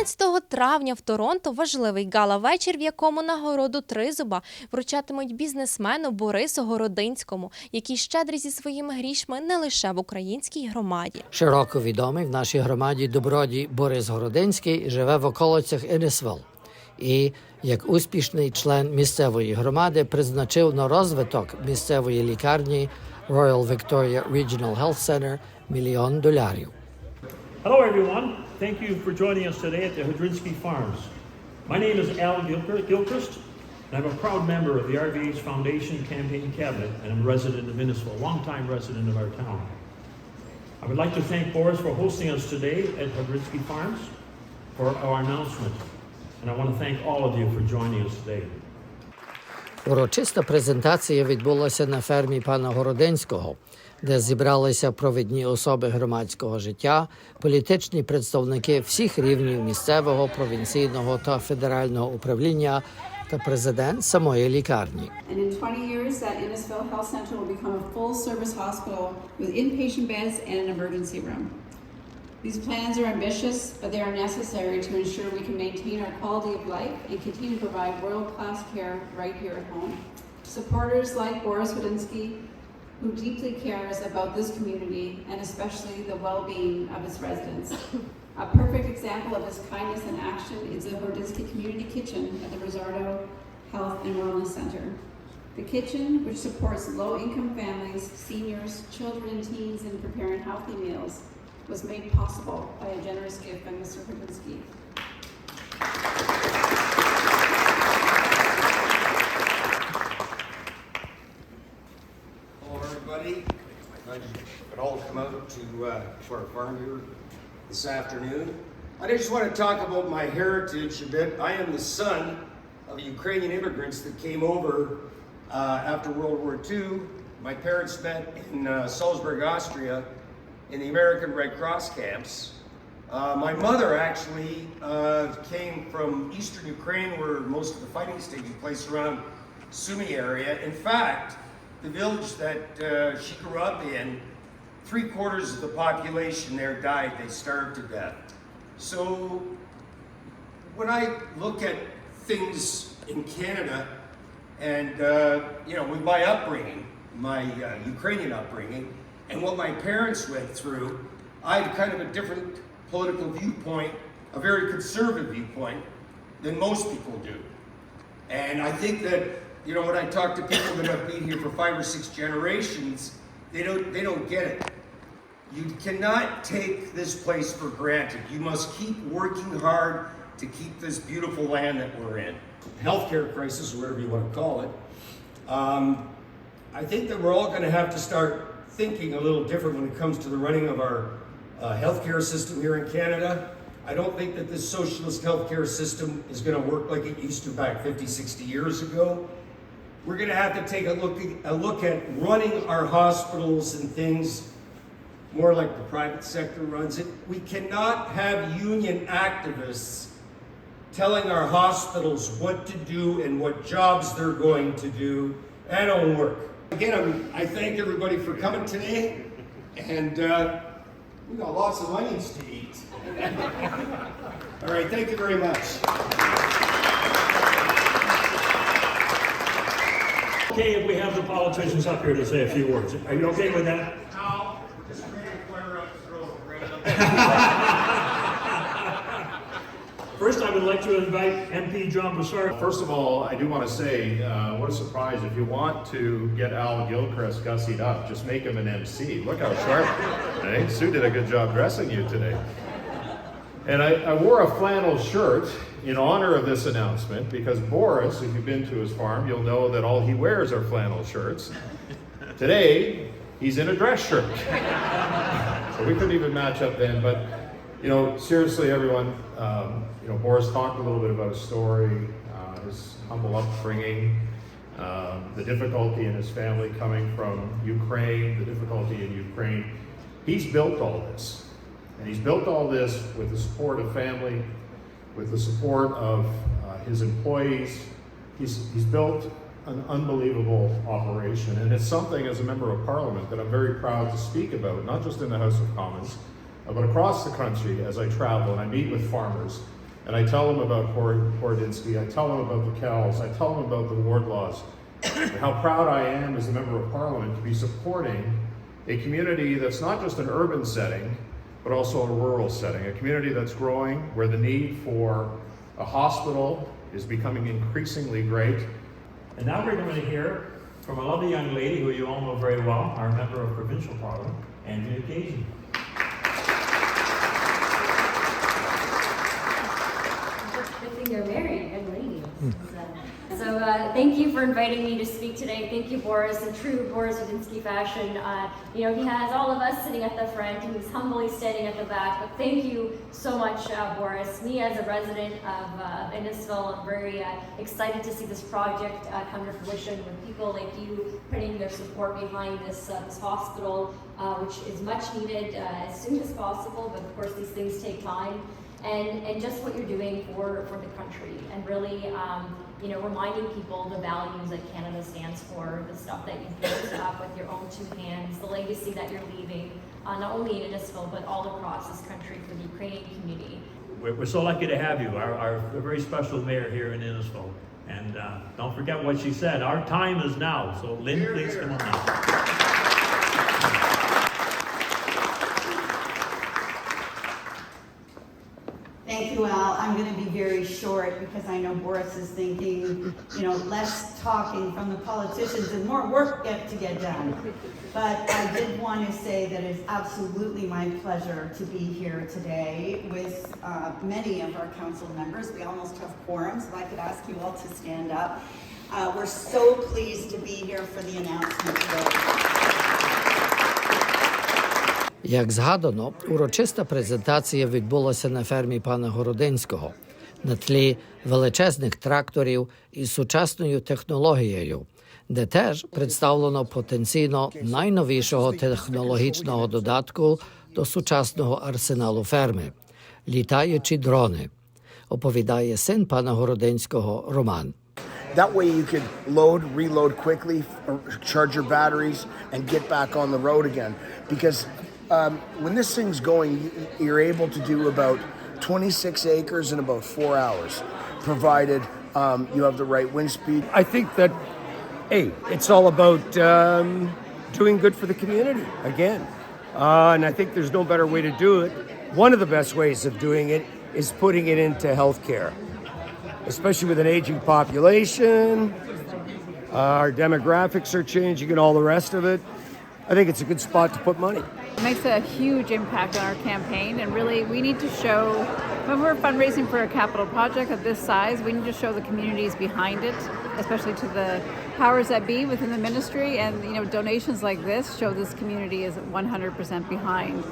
11 травня в Торонто важливий гала-вечір, в якому нагороду Тризуба вручатимуть бізнесмену Борису Городинському, який щедрий зі своїми грішми не лише в українській громаді. Широко відомий в нашій громаді добродій Борис Городинський живе в околицях Іннісвилл і, як успішний член місцевої громади, призначив на розвиток місцевої лікарні Royal Victoria Regional Health Center $1 мільйон. Hello everyone, thank you for joining us today at the Horodynsky Farms. My name is Al Gilchrist, and I'm a proud member of the RVH Foundation Campaign Cabinet, and I'm a resident of Innisfil, a long-time resident of our town. I would like to thank Boris for hosting us today at Horodynsky Farms for our announcement, and I want to thank all of you for joining us today. Урочиста презентація відбулася на фермі пана Городинського, де зібралися провідні особи громадського життя, політичні представники всіх рівнів місцевого, провінційного та федерального управління та президент самої лікарні. And in 20 years, that Innisfil Health Center will become a full-service hospital with inpatient beds and an emergency room. These plans are ambitious, but they are necessary to ensure we can maintain our quality of life and continue to provide world-class care right here at home. Supporters like Boris Horodynsky, who deeply cares about this community and especially the well-being of its residents. A perfect example of his kindness in action is the Horodynsky Community Kitchen at the Rosardo Health and Wellness Center. The kitchen, which supports low-income families, seniors, children and teens in preparing healthy meals, was made possible by a generous gift by Mr. Horodynsky. Hello everybody. Glad you could all come out to our farm here this afternoon. I just want to talk about my heritage a bit. I am the son of Ukrainian immigrants that came over after World War II. My parents met in Salzburg, Austria, in the American Red Cross camps. My mother actually came from eastern Ukraine, where most of the fighting is taking place around Sumy area. In fact, the village that she grew up in, 3/4 of the population there died. They starved to death. So when I look at things in Canada and, with my upbringing, my Ukrainian upbringing, and what my parents went through, I had kind of a different political viewpoint, a very conservative viewpoint, than most people do. And I think that, when I talk to people that have been here for 5 or 6 generations, they don't get it. You cannot take this place for granted. You must keep working hard to keep this beautiful land that we're in. Healthcare crisis, or whatever you want to call it. I think that we're all going to have to start thinking a little different when it comes to the running of our healthcare system here in Canada. I don't think that this socialist healthcare system is going to work like it used to back 50, 60 years ago. We're going to have to take a look at running our hospitals and things more like the private sector runs it. We cannot have union activists telling our hospitals what to do and what jobs they're going to do. That don't work. Again, I thank everybody for coming today, and we got lots of onions to eat. All right, thank you very much. Okay, if we have the politicians up here to say a few words. Are you okay with that? No, just clear up throat right up. First, I would like to invite MP John Broussard. First of all, I do want to say, what a surprise. If you want to get Al Gilchrist gussied up, just make him an MC. Look how sharp. Right? Sue did a good job dressing you today. And I wore a flannel shirt in honor of this announcement because Boris, if you've been to his farm, you'll know that all he wears are flannel shirts. Today, he's in a dress shirt. So we couldn't even match up then, but seriously, everyone, Boris talked a little bit about his story, his humble upbringing, the difficulty in his family coming from Ukraine, the difficulty in Ukraine. He's built all this. And he's built all this with the support of family, with the support of his employees. He's built an unbelievable operation. And it's something, as a member of Parliament, that I'm very proud to speak about, not just in the House of Commons, but across the country as I travel and I meet with farmers. And I tell them about Horodynsky, I tell them about the Cals, I tell them about the Wardlaws, and how proud I am as a member of Parliament to be supporting a community that's not just an urban setting, but also a rural setting, a community that's growing, where the need for a hospital is becoming increasingly great. And now we're going to hear from a lovely young lady who you all know very well, our member of provincial parliament, Andrea Casey. Good thing you're married, young lady. So thank you for inviting me to speak today. Thank you, Boris. In true Boris Horodynsky fashion, he has all of us sitting at the front and he's humbly standing at the back. But thank you so much, Boris. Me as a resident of Innisfil, I'm very excited to see this project come to fruition with people like you putting their support behind this hospital, which is much needed as soon as possible. But of course, these things take time. And just what you're doing for the country, and really, reminding people the values that Canada stands for, the stuff that you've built up with your own two hands, the legacy that you're leaving, not only in Innisfil, but all across this country for the Ukrainian community. We're so lucky to have you, our very special mayor here in Innisfil. And don't forget what she said, our time is now. So Lynn, please come on now. Thank you, Al. I'm going to be very short because I know Boris is thinking, less talking from the politicians and more work to get done. But I did want to say that it's absolutely my pleasure to be here today with many of our council members. We almost have quorum, so I could ask you all to stand up. We're so pleased to be here for the announcement today. Як згадано, урочиста презентація відбулася на фермі пана Городинського на тлі величезних тракторів із сучасною технологією, де теж представлено потенційно найновішого технологічного додатку до сучасного арсеналу ферми – літаючі дрони, оповідає син пана Городинського Роман. That way you could load, reload quickly, charge your batteries, and get back on the road again. Because when this thing's going, you're able to do about 26 acres in about 4 hours, provided you have the right wind speed. I think that, it's all about doing good for the community, again. And I think there's no better way to do it. One of the best ways of doing it is putting it into healthcare, especially with an aging population. Our demographics are changing and all the rest of it. I think it's a good spot to put money. It makes a huge impact on our campaign, and really we need to show, when we're fundraising for a capital project of this size, we need to show the communities behind it, especially to the powers that be within the ministry, and donations like this show this community is 100% behind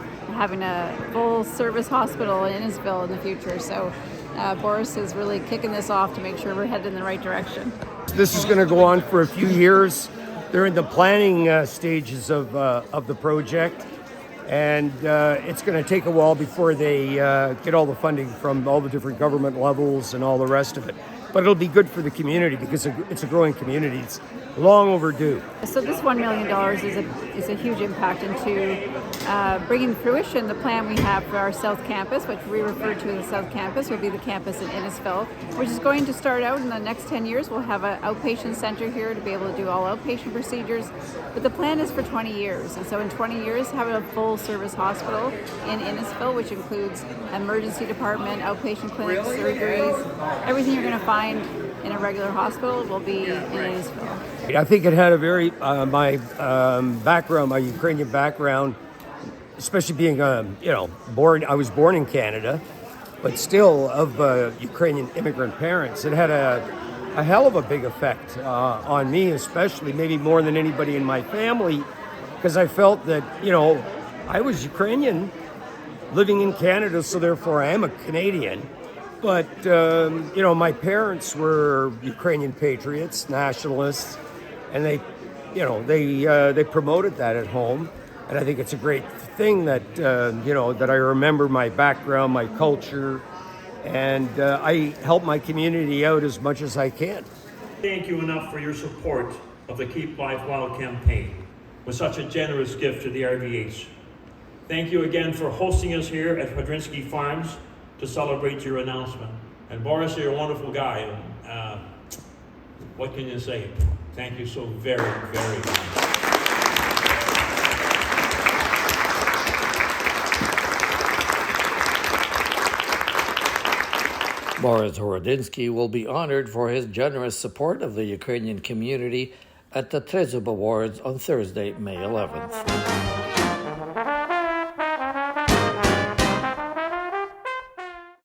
having a full service hospital in Innisfil in the future. So Boris is really kicking this off to make sure we're headed in the right direction. This is going to go on for a few years. They're in the planning stages of the project, and it's going to take a while before they get all the funding from all the different government levels and all the rest of it. But it'll be good for the community because it's a growing community. It's long overdue. So this $1 million is a huge impact into bringing to fruition the plan we have for our South Campus, which we refer to as the South Campus, will be the campus in Innisfil, which is going to start out in the next 10 years. We'll have an outpatient center here to be able to do all outpatient procedures, but the plan is for 20 years. And so in 20 years, having a full service hospital in Innisfil, which includes emergency department, outpatient clinics, surgeries, everything you're going to find in a regular hospital will be in Innisfil. I think it had a very, my background, my Ukrainian background, especially being, I was born in Canada, but still of Ukrainian immigrant parents. It had a hell of a big effect on me, especially, maybe more than anybody in my family, because I felt that, I was Ukrainian living in Canada, so therefore I am a Canadian. But, my parents were Ukrainian patriots, nationalists, and they promoted that at home. And I think it's a great thing that, that I remember my background, my culture, and I help my community out as much as I can. Thank you enough for your support of the Keep Life Well campaign with such a generous gift to the RVH. Thank you again for hosting us here at Horodynsky Farms to celebrate your announcement. And Boris, you're a wonderful guy. What can you say? Thank you so very, very much. Boris Horodynsky will be honored for his generous support of the Ukrainian community at the Trezub Awards on Thursday, May 11th.